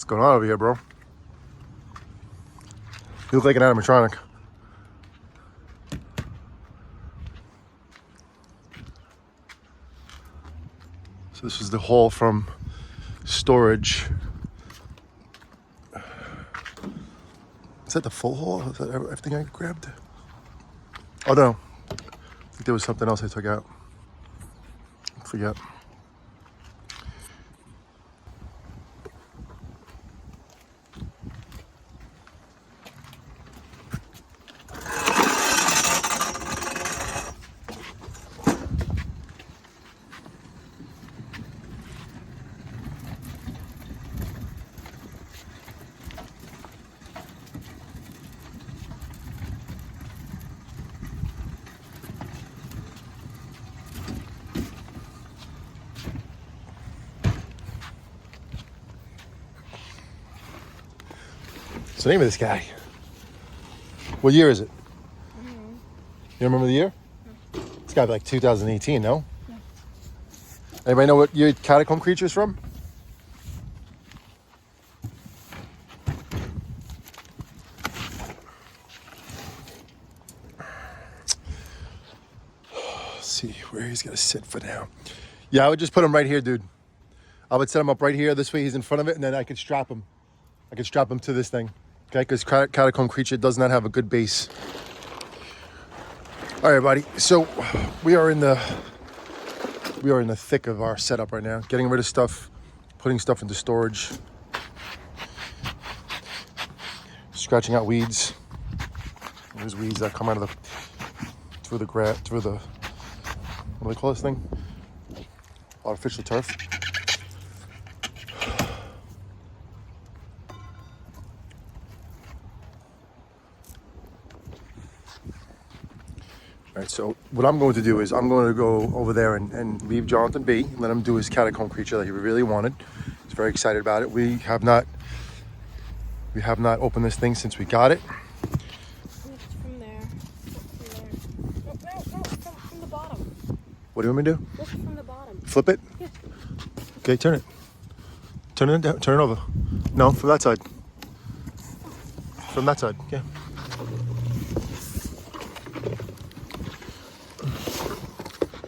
What's going on over here, bro? You look like an animatronic. So this is the haul from storage. Is that the full haul? Is that everything I grabbed? Oh no. I think there was something else I took out. I forget. What's the name of this guy? What year is it? You remember the year? No. It's got to be like 2018, no? No. Anybody know what year Catacomb Creature's from? Let's see where he's going to sit for now. Yeah, I would just put him right here, dude. I would set him up right here. This way he's in front of it, and then I could strap him. I could strap him to this thing. Okay, because Catacomb Creature does not have a good base. All right, everybody. So we are in the thick of our setup right now. Getting rid of stuff, putting stuff into storage, scratching out weeds. There's weeds that come out of through the what do they call this thing? Artificial turf. All right, so what I'm going to do is I'm going to go over there and leave Jonathan be, and let him do his Catacomb Creature that he really wanted. He's very excited about it. We have not opened this thing since we got it. From there. No, from the bottom. What do you want me to do? Lift it from the bottom. Flip it? Yeah. Okay, turn it. Turn it down. Turn it over. No, from that side. From that side, yeah.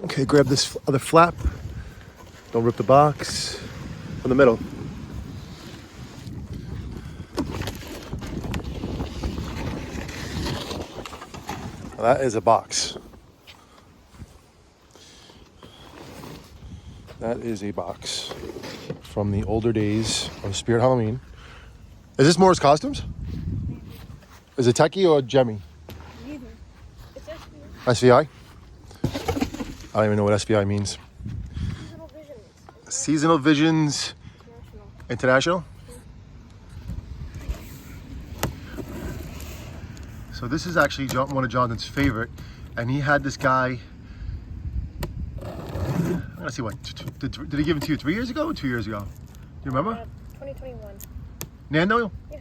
Okay, grab this other flap. Don't rip the box. From the middle. Now that is a box. That is a box from the older days of Spirit Halloween. Is this Moore's Costumes? Is it Techie or Jemmy? Neither. It's SVI? SVI. I don't even know what SVI means. Seasonal Visions. Seasonal Visions International? So this is actually one of Jonathan's favorite, and he had this guy. I'm gonna see what did he give it to you 3 years ago or 2 years ago? Do you remember? 2021. Nando? Yeah.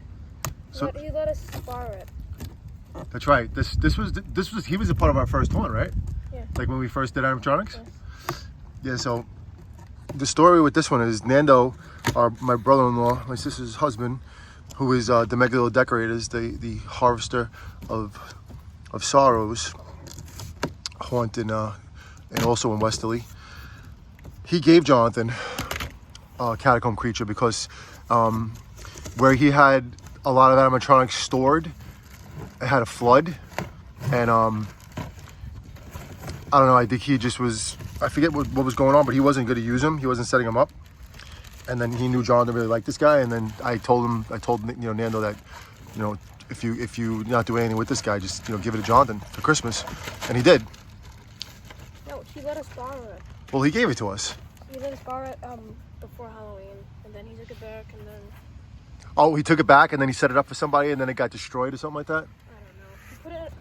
So He let us spar it. that's right. This was he was a part of our first one, right? Yeah. Like when we first did Animatronics. Yes. Yeah. So the story with this one is Nando, my brother-in-law, my sister's husband, who is the Megalo Decorators, the harvester of sorrows, haunt and also in Westerly. He gave Jonathan a Catacomb Creature because where he had a lot of animatronics stored, it had a flood, and I don't know, I think he just was, I forget what was going on, but he wasn't going to use him. He wasn't setting him up. And then he knew Jonathan really liked this guy, and then I told Nando that, if you not do anything with this guy, just give it to Jonathan for Christmas, and he did. No, he let us borrow it. Well, he gave it to us. He let us borrow it before Halloween, and then he took it back, and then Oh, he took it back, and then he set it up for somebody, and then it got destroyed or something like that? I don't know. He put it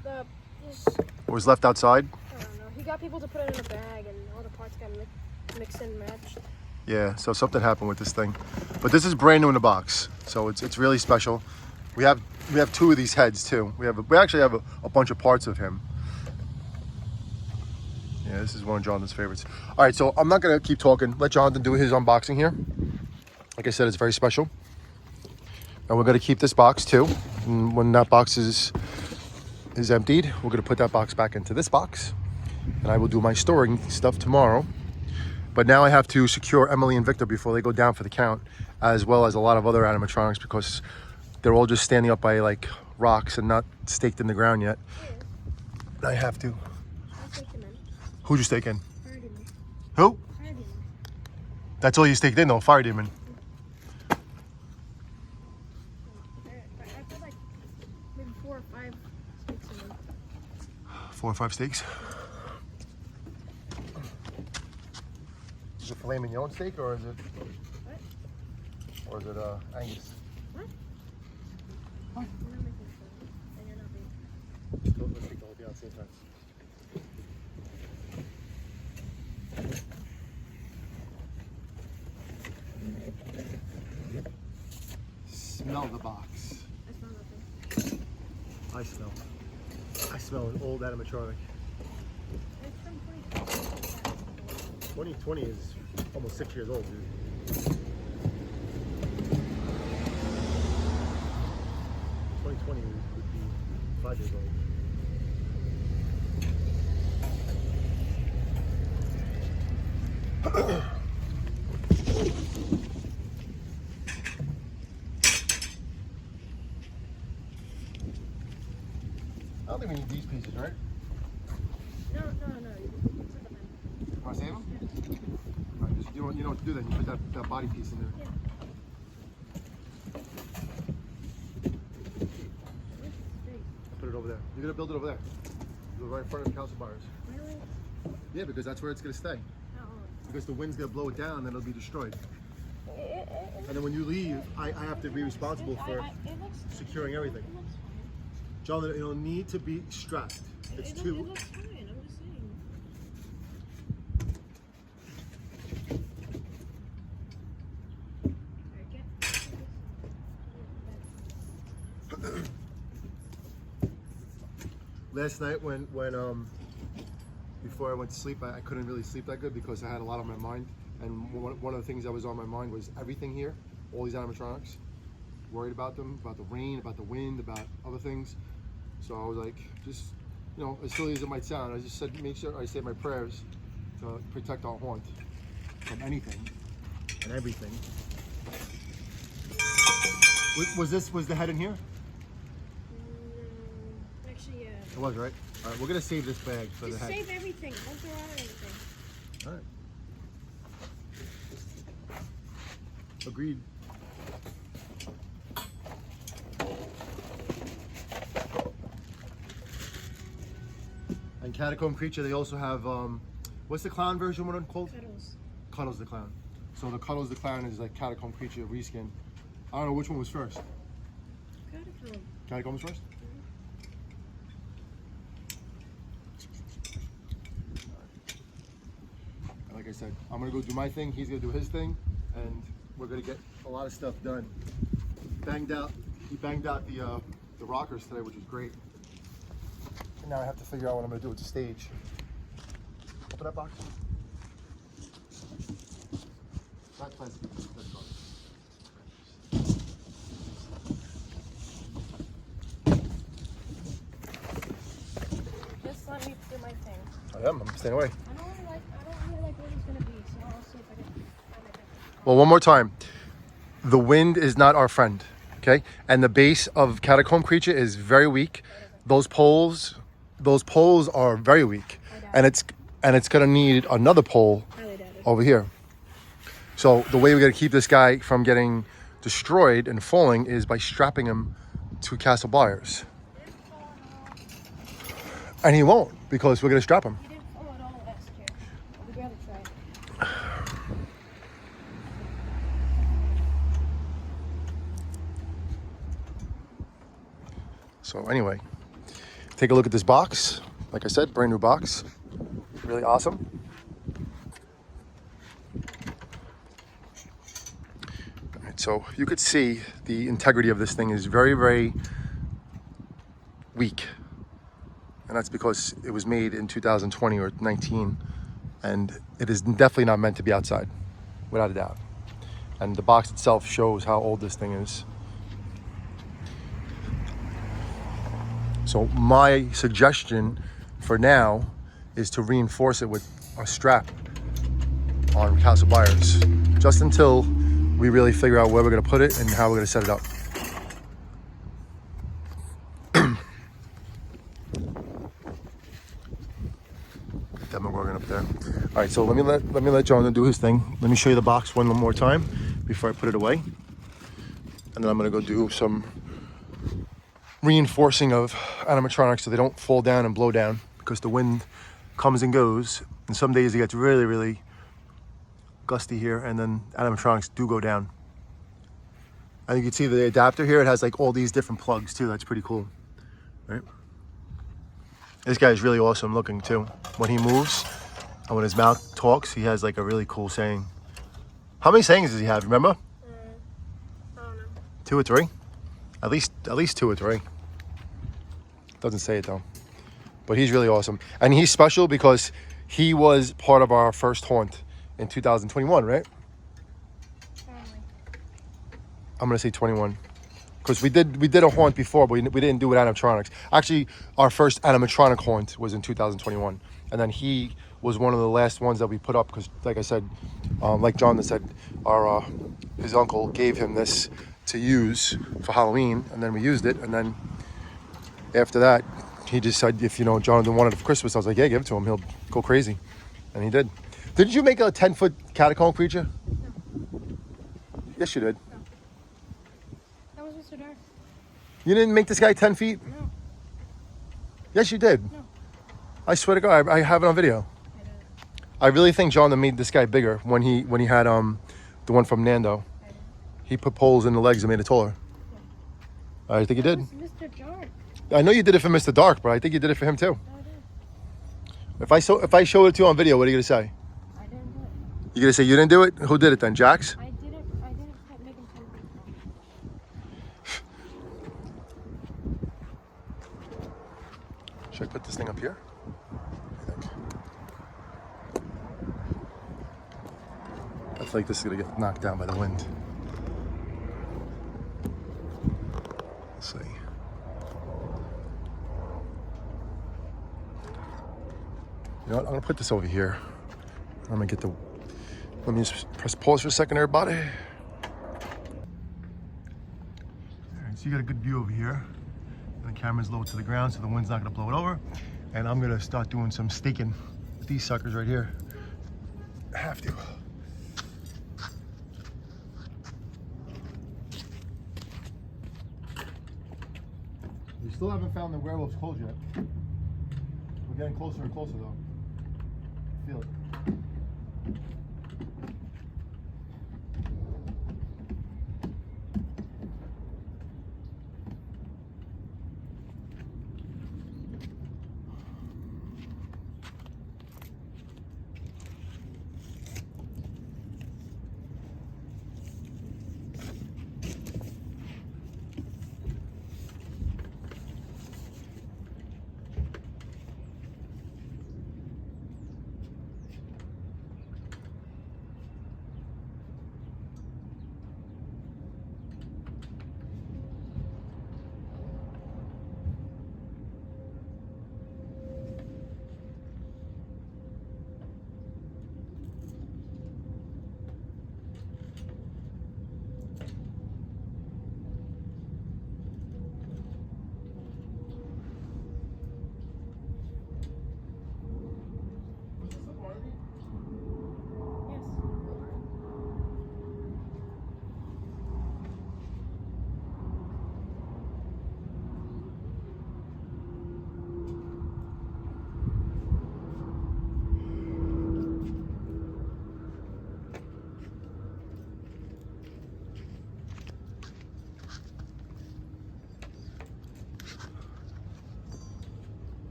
Or was left outside? I don't know. He got people to put it in a bag, and all the parts got mixed and matched. Yeah, so something happened with this thing. But this is brand new in the box, so it's really special. We have two of these heads too. We actually have a bunch of parts of him. Yeah, this is one of Jonathan's favorites. All right, so I'm not gonna keep talking. Let Jonathan do his unboxing here. Like I said, it's very special. And we're gonna keep this box too. And when that box is emptied, we're gonna put that box back into this box. And I will do my storing stuff tomorrow. But now I have to secure Emily and Victor before they go down for the count, as well as a lot of other animatronics, because they're all just standing up by like rocks and not staked in the ground yet. I have to. Who'd you stake in? Fire demon. Who? Fire demon. That's all you staked in though, Fire Demon. I put like maybe 4 or 5 sticks in them. 4 or 5 stakes. Is it filet mignon steak or is it? What? Or is it Angus? What? What? You're not making food, and you're not being. Let's take the whole thing out at the same time. Smell the box. I smell nothing. I smell an old animatronic. It's from 2020 is almost 6 years old, dude. 2020 would be 5 years old. I don't think we need these pieces, right? No. You set them in. Want to save them? All right, just, you know what to do then. You put that body piece in there. Yeah. Put it over there. You're going to build it over there. Do it right in front of the council bars. Really? Yeah, because that's where it's going to stay. No. Because the wind's going to blow it down and it'll be destroyed. And then when you leave, I have to be responsible for securing everything. It looks fine. John, it'll need to be strapped. It's It too. looks fine. I'm just saying. Last night when before I went to sleep, I couldn't really sleep that good because I had a lot on my mind. And one of the things that was on my mind was everything here, all these animatronics. Worried about them, about the rain, about the wind, about other things. So I was like, just, you know, as silly as it might sound, I just said, make sure I say my prayers to protect our haunt from anything and everything. Was the head in here? Actually, yeah. It was, right? All right, we're gonna save this bag for Just the head. save everything. Don't throw out anything. All right. Agreed. And Catacomb Creature, they also have, what's the clown version one called? Cuddles. Cuddles the Clown. So the Cuddles the Clown is like Catacomb Creature reskin. I don't know which one was first. Catacomb. Catacomb was first? And like I said, I'm gonna go do my thing, he's gonna do his thing, and we're gonna get a lot of stuff done. He banged out the rockers today, which is great. And now I have to figure out what I'm gonna do with the stage. Open that box. Not plastic. That's gone. Just let me do my thing. I am. I'm staying away. I don't really like where he's gonna be, so I'll see if I can find my thing. Well, one more time. The wind is not our friend, okay? And the base of Catacomb Creature is very weak. Those poles are very weak, and it's gonna need another pole over here. So the way we're gonna keep this guy from getting destroyed and falling is by strapping him to castle bars. And he won't, because we're gonna strap him. He didn't fall at all last year. We'd rather try. So anyway, take a look at this box. Like I said, brand new box. Really awesome. All right, so you could see the integrity of this thing is very, very weak. And that's because it was made in 2020 or 19. And it is definitely not meant to be outside, without a doubt. And the box itself shows how old this thing is. So my suggestion for now is to reinforce it with a strap on castle buyers, just until we really figure out where we're gonna put it and how we're gonna set it up. Demogorgon up there. All right, so let me let Jonathan do his thing. Let me show you the box one more time before I put it away, and then I'm gonna go do some reinforcing of animatronics so they don't fall down and blow down, because the wind comes and goes, and some days it gets really, really gusty here, and then animatronics do go down. And you can see the adapter here, it has like all these different plugs too. That's pretty cool, right? This guy is really awesome looking too. When he moves and when his mouth talks, he has like a really cool saying. How many sayings does he have, remember? I don't know. 2 or 3? At least 2 or 3. Doesn't say it though. But he's really awesome. And he's special because he was part of our first haunt in 2021, right? Probably. I'm gonna say 21. Because we did a haunt before, but we didn't do it animatronics. Actually, our first animatronic haunt was in 2021. And then he was one of the last ones that we put up because, like I said, like Jonathan said, his uncle gave him this to use for Halloween, and then we used it. And then after that, he just said, if Jonathan wanted it for Christmas, I was like, yeah, give it to him. He'll go crazy. And he did. Didn't you make a 10-foot catacomb creature? No. Yes, you did. No. That was Mr. Dark. You didn't make this guy 10 feet? No. Yes, you did. No. I swear to God, I have it on video. I didn't. I really think Jonathan made this guy bigger when he had the one from Nando. I didn't. He put poles in the legs and made it taller. Yeah. I think you That did. was Mr. Dark. I know you did it for Mr. Dark, but I think you did it for him too. No, I didn't. If I show it to you on video, what are you gonna say? I didn't do it. You gonna say you didn't do it? Who did it then? Jax? I didn't make him 10 feet tall. Should I put this thing up here? I think. I feel like this is gonna get knocked down by the wind. Let's see. You know what? I'm gonna put this over here. I'm gonna get the. Let me just press pause for a second, everybody. All right, so you got a good view over here. And the camera's low to the ground, so the wind's not gonna blow it over. And I'm gonna start doing some staking with these suckers right here. I have to. We still haven't found the werewolf's clothes yet. We're getting closer and closer though. Feel it.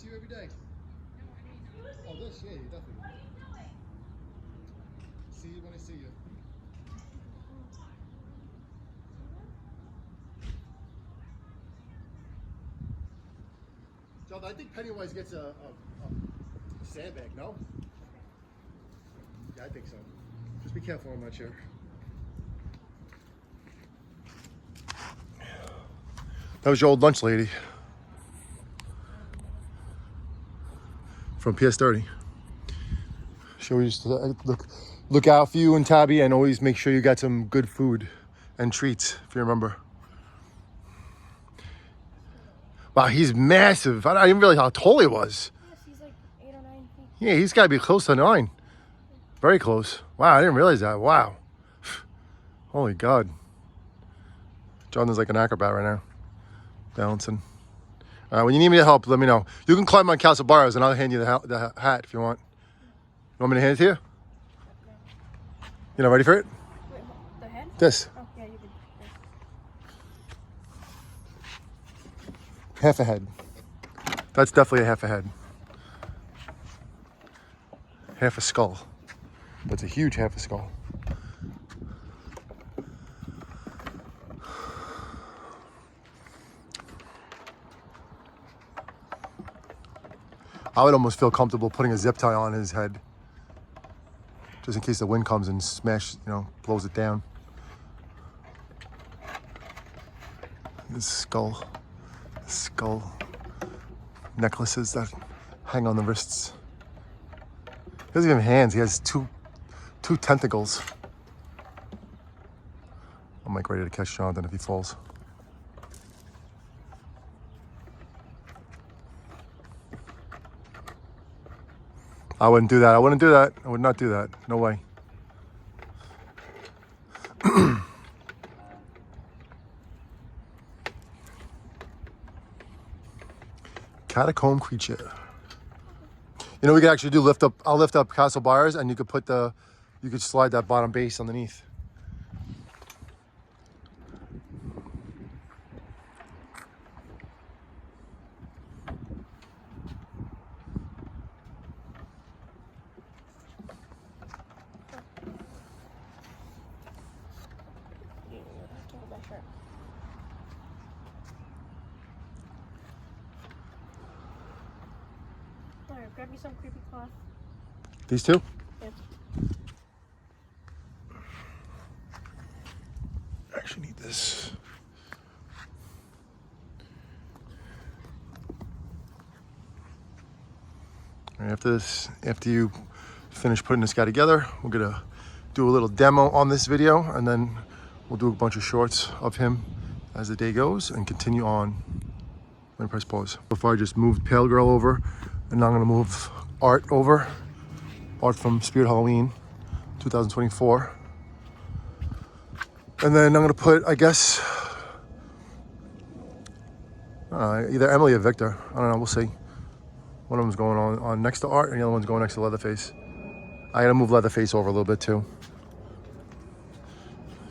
see you every day. Oh, this? Yeah, you definitely. See you when I see you. John, I think Pennywise gets a sandbag, no? Yeah, I think so. Just be careful on that chair. That was your old lunch lady from PS30. She always used to look out for you and Tabby and always make sure you got some good food and treats, if you remember. Wow, he's massive. I didn't realize how tall he was. Yes, he's like 8 or 9 feet. Yeah, he's got to be close to 9. Very close. Wow, I didn't realize that. Wow. Holy God. John is like an acrobat right now. Balancing. All right, when you need me to help, let me know. You can climb on Castle Bars and I'll hand you the hat if you want. You want me to hand it to you? You not ready for it? Wait, the head? This. Oh, yeah, you can. Half a head. That's definitely a half a head. Half a skull. That's a huge half a skull. I would almost feel comfortable putting a zip tie on his head. Just in case the wind comes and blows it down. His skull necklaces that hang on the wrists. He doesn't even have hands. He has two tentacles. I'm like ready to catch Jonathan if he falls. I wouldn't do that. I wouldn't do that. I would not do that. No way. Catacomb creature. You know, we could actually do lift up. I'll lift up Castle Bars, and you could slide that bottom base underneath. Alright, grab me some creepy cloth. These two? Yeah. I actually need this. All right, after you finish putting this guy together, we're gonna do a little demo on this video, and then we'll do a bunch of shorts of him as the day goes and continue on. Let me press pause. Before I just moved Pale Girl over, and now I'm gonna move Art over. Art from Spirit Halloween 2024. And then I'm gonna put, I guess, either Emily or Victor. I don't know, we'll see. One of them's going on next to Art, and the other one's going next to Leatherface. I gotta move Leatherface over a little bit too.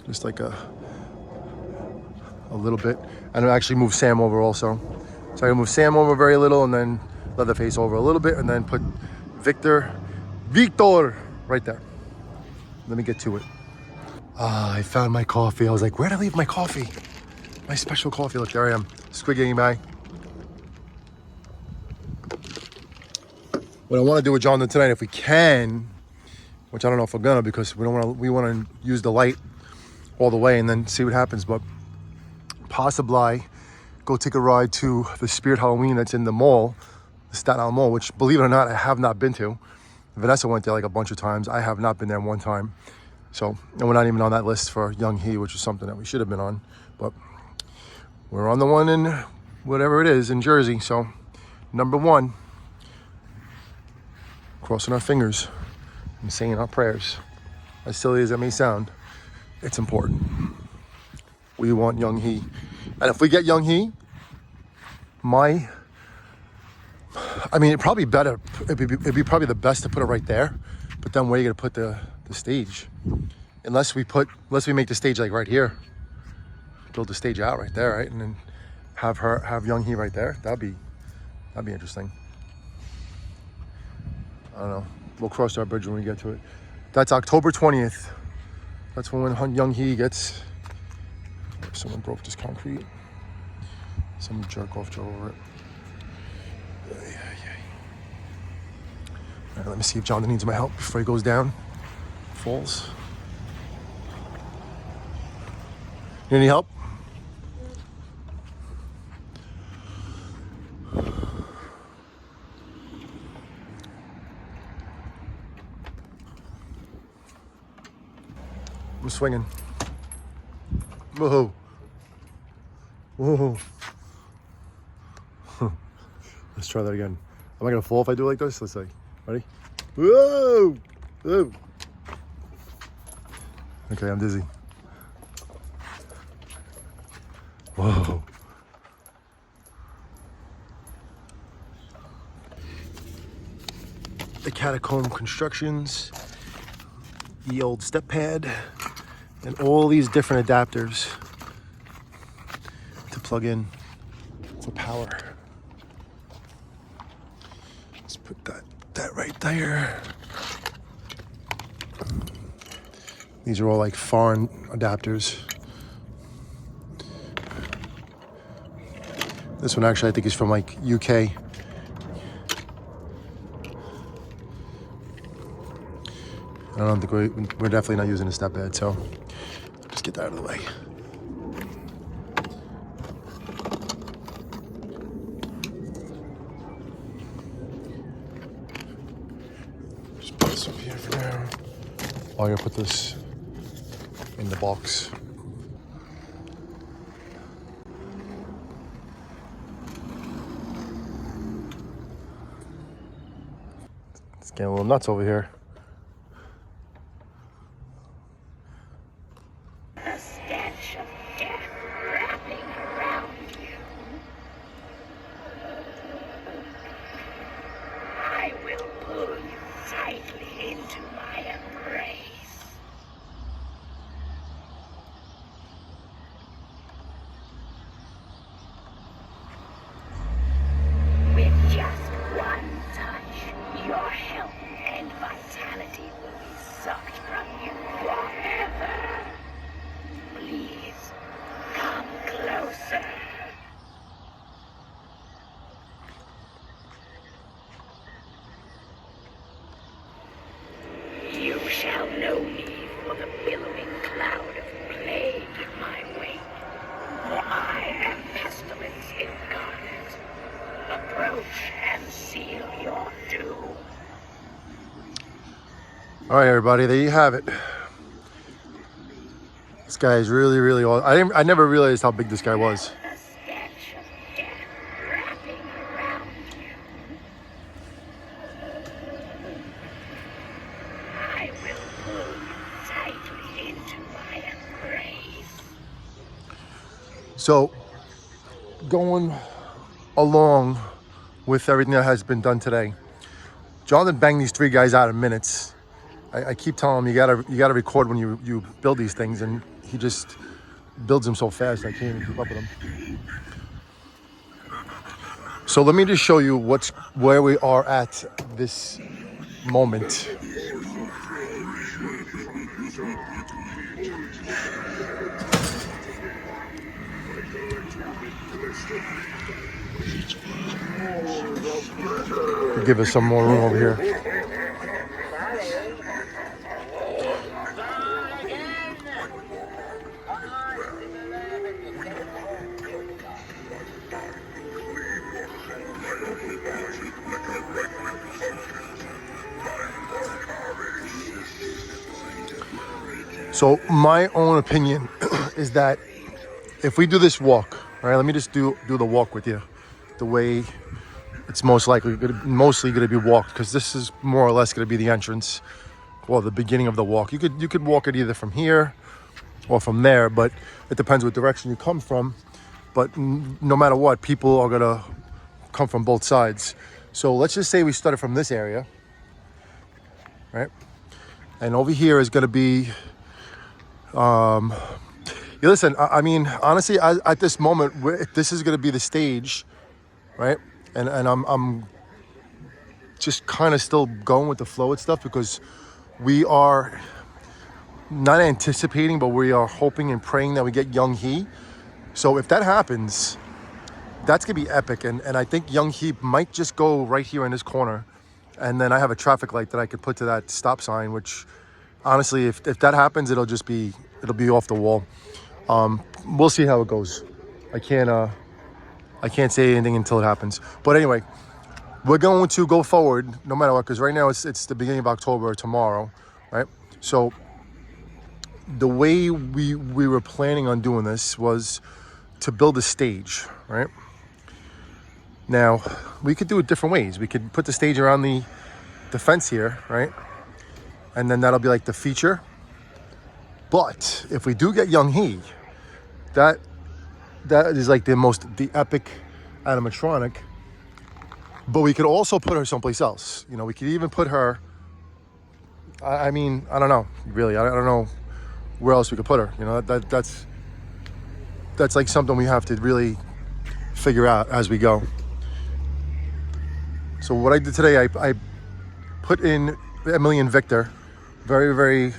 Just like a little bit. And I actually move Sam over also. So I gotta move Sam over very little, and then Leatherface over a little bit, and then put Victor right there. Let me get to it. I found my coffee. I was like, where'd I leave my coffee? My special coffee. Look, there I am. Squid getting by. What I want to do with Jonathan tonight, if we can, which I don't know if we're gonna, because we want to use the light all the way and then see what happens. But possibly go take a ride to the Spirit Halloween that's in the mall, the Staten Island Mall, which, believe it or not, I have not been to. Vanessa went there like a bunch of times. I have not been there one time. So, and we're not even on that list for Young He, which is something that we should have been on. But we're on the one in whatever it is in Jersey. So, number 1, crossing our fingers and saying our prayers. As silly as it may sound, it's important. We want Young He. And if we get Young He, it'd probably better. It'd be probably the best to put it right there. But then where are you gonna put the stage? Unless we make the stage like right here. Build the stage out right there, right? And then have Young He right there. That'd be interesting. don't know. We'll cross our bridge when we get to it. That's October 20th. That's when Young Hee gets... Someone broke this concrete. Some jerk off drove over it. All right, let me see if Jonathan needs my help before he goes down. Falls. You need help? I'm swinging. Whoa. Whoa. Let's try that again. Am I gonna fall if I do it like this? Let's see. Ready? Whoa! Whoa! Okay, I'm dizzy. Whoa. The catacomb constructions, the old step pad, and all these different adapters to plug in for power. Let's put that right there. These are all like foreign adapters. This one actually I think is from like UK. I don't think we're definitely not using a step bed, so just get that out of the way. Just put this up here for now. Oh, I'm gonna put this in the box. It's getting a little nuts over here. A stench of death wrapping around you. I will pull you tightly into my embrace. With just one touch, your health and vitality will be sucked from you forever. Please, come closer. You shall know me for the billowing cloud of plague in my wake, for I am pestilence incarnate. Approach and seal your doom. All right, everybody, there you have it. This guy is really, really awesome. I never realized how big this guy was. The stench of death wrapping around you. I will pull you tightly into my embrace. So, going along with everything that has been done today, Jonathan banged these three guys out in minutes. I keep telling him you gotta record when you build these things, and he just builds them so fast I can't even keep up with him. So let me just show you where we are at this moment. Give us some more room over here. So my own opinion is that if we do this walk, right? Let me just do the walk with you, the way it's mostly going to be walked, because this is more or less going to be the entrance, or the beginning of the walk. You could walk it either from here or from there, but it depends what direction you come from. But no matter what, people are going to come from both sides. So let's just say we started from this area, right? And over here is going to be, listen, I mean, honestly, at this moment, this is going to be the stage, right? And I'm just kind of still going with the flow with stuff because we are not anticipating, but we are hoping and praying that we get Young Hee. So if that happens, that's gonna be epic. And I think Young Hee might just go right here in this corner. And then I have a traffic light that I could put to that stop sign, which honestly, if that happens, it'll be off the wall. We'll see how it goes. I can't say anything until it happens. But anyway, we're going to go forward no matter what, because right now it's the beginning of October tomorrow, right? So the way we were planning on doing this was to build a stage, right? Now, we could do it different ways. We could put the stage around the fence here, right? And then that'll be like the feature. But if we do get Young Hee, that is like the epic animatronic. But we could also put her someplace else. You know, we could even put her, I mean, I don't know, really. I don't know where else we could put her. You know, that's like something we have to really figure out as we go. So what I did today, I put in Emily and Victor very, very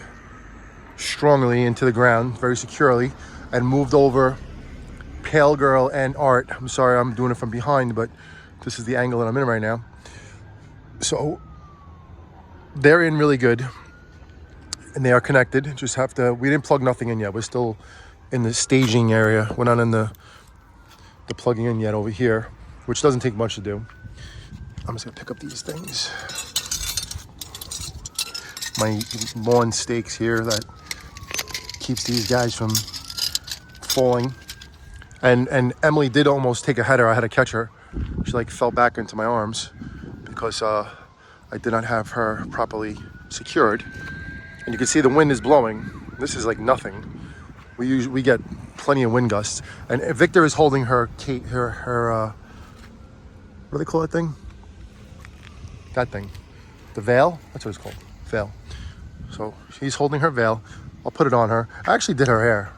strongly into the ground, very securely, and moved over Pale Girl and Art. I'm sorry, I'm doing it from behind, but this is the angle that I'm in right now. So they're in really good, and they are connected. Just have to, we didn't plug nothing in yet. We're still in the staging area. We're not in the plugging in yet over here, which doesn't take much to do. I'm just gonna pick up these things. My lawn stakes here that keeps these guys from falling. And Emily did almost take a header. I had to catch her. She like fell back into my arms because I did not have her properly secured. And you can see the wind is blowing. This is like nothing. We get plenty of wind gusts. And Victor is holding her what do they call that thing? That thing. The veil? That's what it's called. Veil. So she's holding her veil. I'll put it on her. I actually did her hair.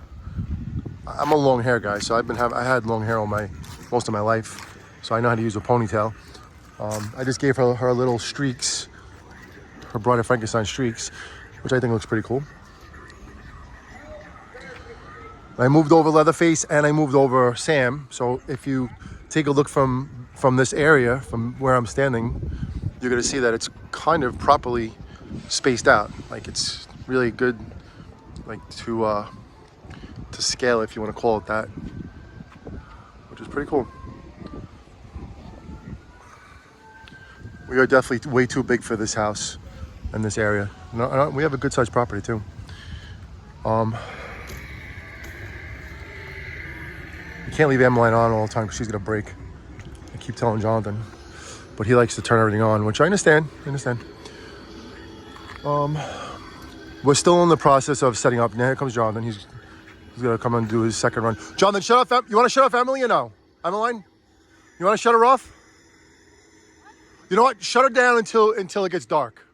I'm a long hair guy, so I had long hair most of my life, so I know how to use a ponytail. I just gave her little streaks, her Bride of Frankenstein streaks, which I think looks pretty cool. I moved over Leatherface and I moved over Sam. So if you take a look from this area, from where I'm standing, you're gonna see that it's kind of properly spaced out. Like it's really good, like to scale, if you want to call it that, which is pretty cool. We are definitely way too big for this house and this area. No, we have a good sized property too. You can't leave Emmeline on all the time because she's gonna break. I keep telling Jonathan, but he likes to turn everything on, which I understand. We're still in the process of setting up. Now here comes Jonathan. He's gonna come and do his second run. Jonathan, shut off. You want to shut off Emily or no? Emmeline, you want to shut her off? You know what? Shut her down until it gets dark.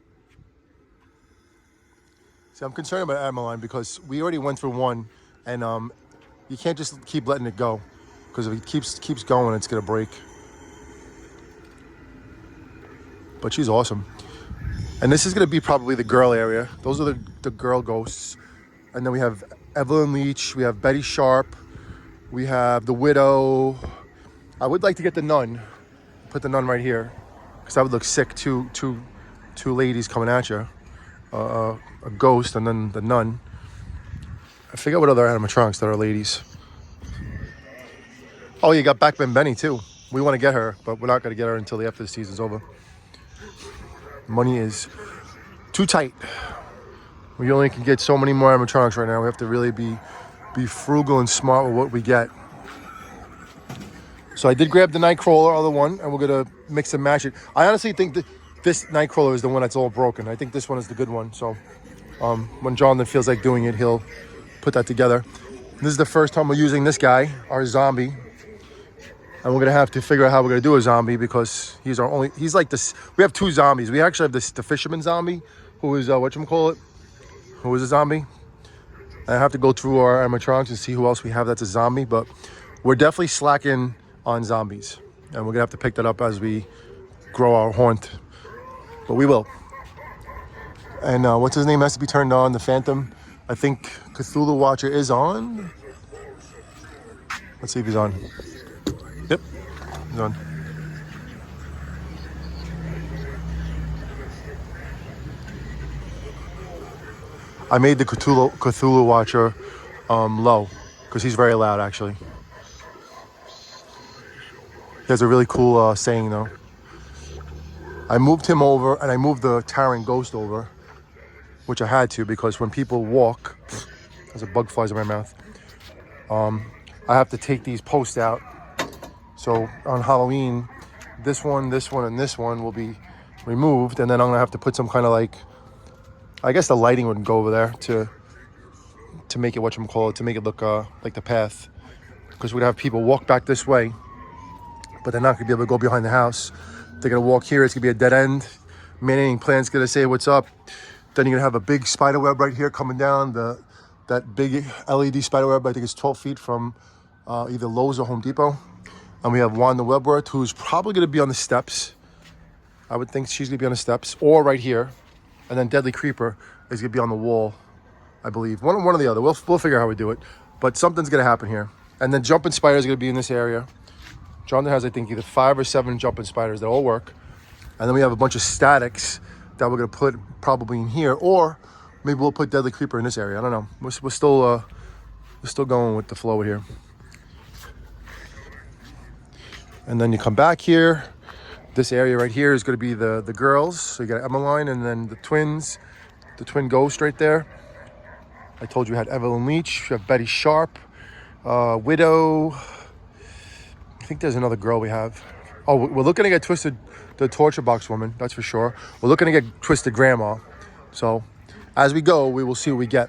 See, I'm concerned about Emmeline because we already went through one, and you can't just keep letting it go, because if it keeps going, it's gonna break. But she's awesome. And this is gonna be probably the girl area. Those are the girl ghosts. And then we have Evelyn Leach, we have Betty Sharp, we have the Widow. I would like to get the Nun, put the Nun right here, because that would look sick. Two ladies coming at you, a ghost and then the Nun. I forget what other animatronics that are ladies. Oh, you got Backman Benny too. We want to get her, but we're not going to get her until after the season's over. Money is too tight. We only can get so many more animatronics right now. We have to really be frugal and smart with what we get. So I did grab the Nightcrawler, other one, and we're gonna mix and match it. I honestly think that this Nightcrawler is the one that's all broken. I think this one is the good one. So when Jonathan feels like doing it, he'll put that together. This is the first time we're using this guy, our zombie. And we're gonna have to figure out how we're gonna do a zombie, because he's like this. We have two zombies. We actually have the fisherman zombie, who is who is a zombie. I have to go through our animatronics and see who else we have that's a zombie, but we're definitely slacking on zombies, and we're gonna have to pick that up as we grow our haunt but we will. And what's his name has to be turned on, the Phantom. I think Cthulhu Watcher is on. Let's see if he's on. Yep, he's on. I made the Cthulhu Watcher low because he's very loud actually. He has a really cool saying though. I moved him over and I moved the Tyrant Ghost over, which I had to because when people walk, there's a bug flies in my mouth. I have to take these posts out. So on Halloween, this one, and this one will be removed, and then I'm gonna have to put some kind of like, I guess the lighting would go over there to make it whatchamacallit, to make it look like the path, because we'd have people walk back this way, but they're not gonna be able to go behind the house. They're gonna walk here. It's gonna be a dead end. Man-eating plant's gonna say what's up. Then you're gonna have a big spider web right here coming down. That big LED spider web, I think it's 12 feet from either Lowe's or Home Depot. And we have Wanda Webworth, who's probably gonna be on the steps. I would think she's gonna be on the steps or right here. And then Deadly Creeper is gonna be on the wall, I believe. One or the other. We'll figure out how we do it. But something's gonna happen here. And then Jumping Spider is gonna be in this area. Jonathan has, I think, either 5 or 7 Jumping Spiders that all work. And then we have a bunch of statics that we're gonna put probably in here, or maybe we'll put Deadly Creeper in this area. I don't know. We're still going with the flow here. And then you come back here. This area right here is gonna be the girls. So you got Emmeline and then the twins, the twin ghost right there. I told you we had Evelyn Leach, we have Betty Sharp, Widow. I think there's another girl we have. Oh, we're looking to get Twisted, the Torture Box Woman, that's for sure. We're looking to get Twisted Grandma. So as we go, we will see what we get.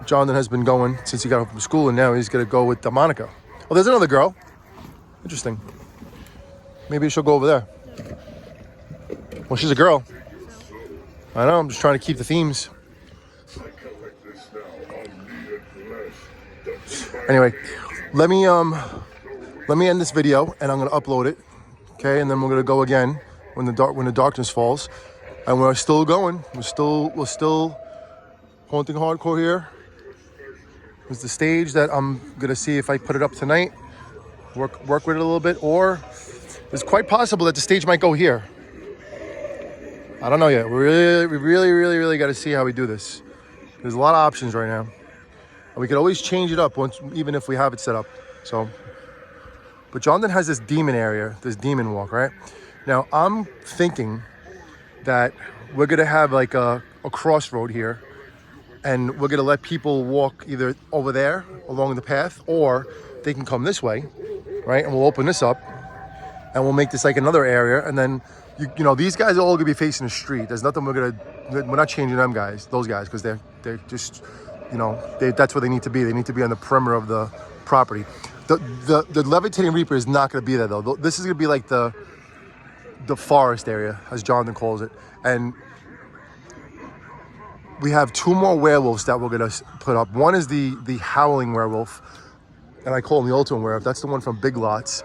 Jonathan has been going since he got home from school, and now he's gonna go with Monica. Oh, there's another girl. Interesting. Maybe she'll go over there. Well, she's a girl. I know, I'm just trying to keep the themes. Anyway, let me end this video and I'm gonna upload it. Okay, and then we're gonna go again when the darkness falls. And we're still going. We're still Haunting Hardcore here. It's the stage that I'm gonna see if I put it up tonight. Work with it a little bit, or it's quite possible that the stage might go here. I don't know yet. We really got to see how we do this. There's a lot of options right now, and we could always change it up once, even if we have it set up. So, but Jonathan has this demon area, this demon walk, right? Now I'm thinking that we're gonna have like a crossroad here, and we're gonna let people walk either over there along the path, or they can come this way, right? And we'll open this up, and we'll make this like another area, and then you know these guys are all gonna be facing the street. There's nothing we're not changing those guys, because they're just, you know, that's where they need to be. They need to be on the perimeter of the property. The Levitating Reaper is not gonna be there though. This is gonna be like the forest area, as Jonathan calls it, and we have 2 more werewolves that we're gonna put up. One is the Howling Werewolf, and I call him the Ultimate Werewolf. That's the one from Big Lots,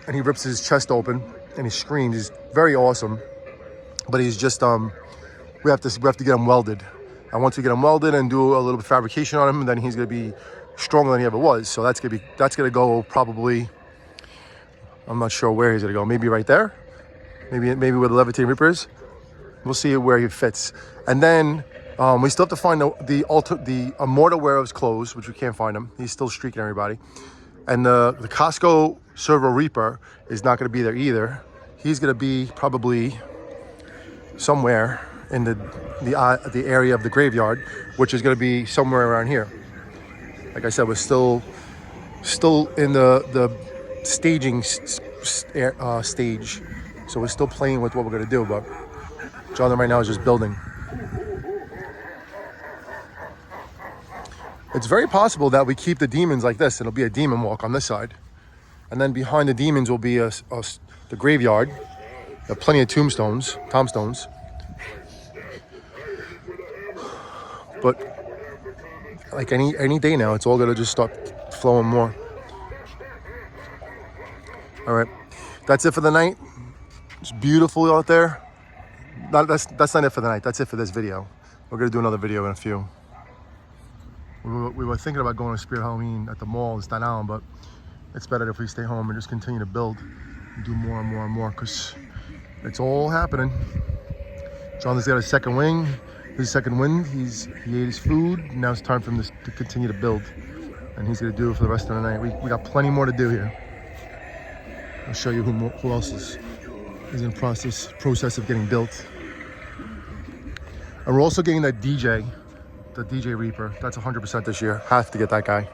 and he rips his chest open and he screams. He's very awesome, but he's just we have to get him welded. And once we get him welded and do a little bit of fabrication on him, then he's gonna be stronger than he ever was. So that's gonna go probably, I'm not sure where he's gonna go. Maybe right there, maybe where the Levitating Reaper is. We'll see where he fits. And then we still have to find the Immortal Werewolf's clothes, which we can't find him. He's still streaking everybody. And the Costco Servo Reaper is not going to be there either. He's going to be probably somewhere in the area of the graveyard, which is going to be somewhere around here. Like I said, we're still in the staging stage, so we're still playing with what we're going to do. But Jonathan right now is just building. It's very possible that we keep the demons like this. It'll be a demon walk on this side. And then behind the demons will be the graveyard. There are plenty of tombstones. But like any day now, it's all gonna just start flowing more. All right, that's it for the night. It's beautiful out there. that's not it for the night. That's it for this video. We're gonna do another video in a few. We were thinking about going to Spirit Halloween at the mall in Staten Island, but it's better if we stay home and just continue to build and do more and more and more, because it's all happening. Jonathan's got a second wing, his second wind. He ate his food. Now it's time for him to continue to build, and he's gonna do it for the rest of the night. We got plenty more to do here. I'll show you who else is in the process of getting built. And we're also getting that DJ, the DJ Reaper. That's 100% this year. Have to get that guy.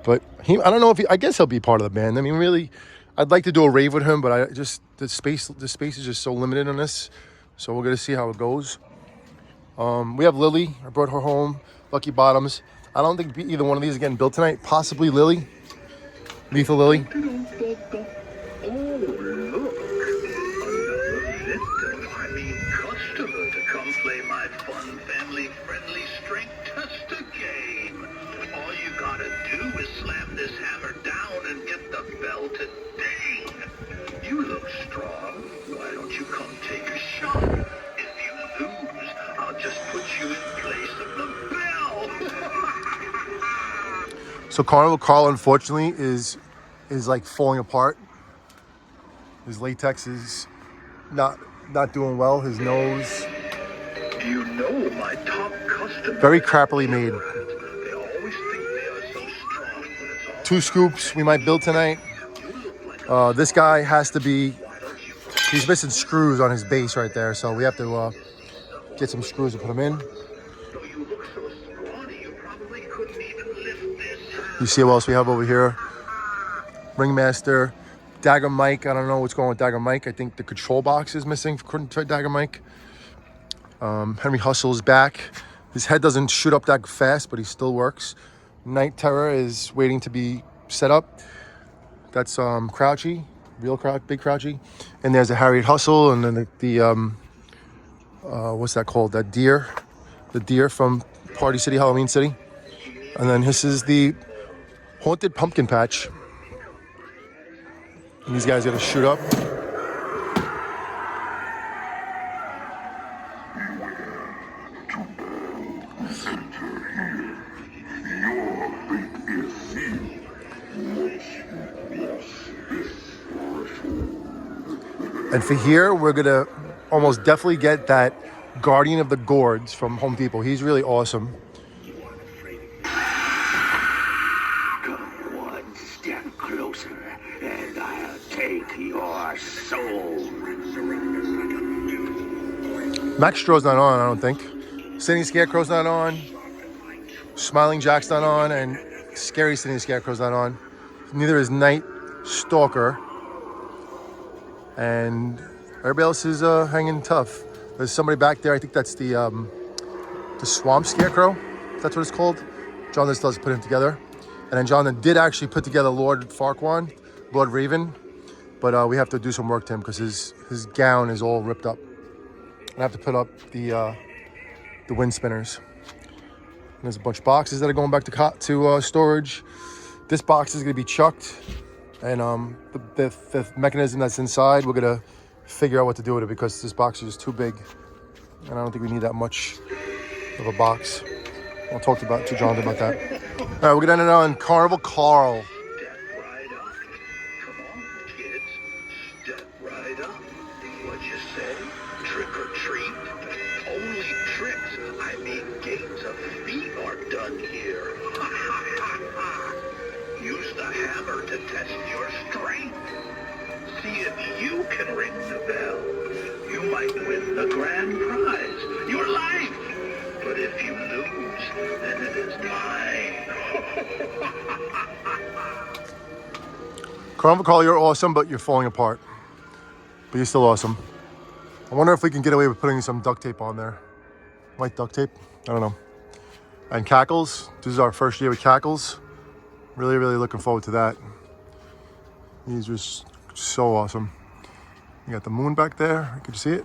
But I don't know if I guess he'll be part of the band. I mean, really, I'd like to do a rave with him, but the space is just so limited on this. So we're gonna see how it goes. We have Lily. I brought her home. Lucky Bottoms. I don't think either one of these are getting built tonight. Possibly Lily. Lethal Lily. Customer to come play my fun, family-friendly strength tester game. All you gotta do is slam this hammer down and get the bell to ding. You look strong. Why don't you come take a shot? If you lose, I'll just put you in place of the bell. So Carnival Carl, unfortunately, is like falling apart. His latex is not doing well. His nose, You know my top customer. very crappily made. They always think they are so strong, but it's all 2 scoops we might build tonight. This guy has to be, he's missing screws on his base right there, so we have to get some screws to put them in. though you look so scrawny, you probably couldn't even lift this. You see what else we have over here? Ringmaster, Dagger Mike. I don't know what's going on with Dagger Mike. I think the control box is missing for Dagger Mike. Henry Hustle is back. His head doesn't shoot up that fast, but he still works. Night Terror is waiting to be set up. That's Crouchy, big Crouchy. And there's a Harriet Hustle, and then the what's that called? That deer, the deer from Party City, Halloween City. And then this is the Haunted Pumpkin Patch. And these guys got to shoot up. And for here, we're gonna almost definitely get that Guardian of the Gourds from Home Depot. He's really awesome. Come one step closer, and I'll take your soul. Max Straw's not on, I don't think. Sydney Scarecrow's not on. Smiling Jack's not on, and Scary Sydney Scarecrow's not on. Neither is Night Stalker. And everybody else is hanging tough. There's somebody back there. I think that's the Swamp Scarecrow. That's what it's called. Jonathan still has to put him together. And then Jonathan did actually put together Lord Farquaad, Lord Raven. But we have to do some work to him because his gown is all ripped up. And I have to put up the wind spinners. And there's a bunch of boxes that are going back to storage. This box is going to be chucked. And the mechanism that's inside, we're gonna figure out what to do with it because this box is just too big, and I don't think we need that much of a box. I'll talk to Jonathan about that. All right, we're gonna end it on Carnival Carl. Step right up. Come on, kids. Step right up. What'd you say? Trick or treat? Only tricks, I mean games of feet are done here. Use the hammer to test your strength. See if you can ring the bell. You might win the grand prize, your life. But if you lose, then it is mine. Carnival Carl, you're awesome, but you're falling apart. But you're still awesome. I wonder if we can get away with putting some duct tape on there. White duct tape? I don't know. And Cackles. This is our first year with Cackles. Really, really looking forward to that. He's just so awesome. You got the moon back there. Can you see it?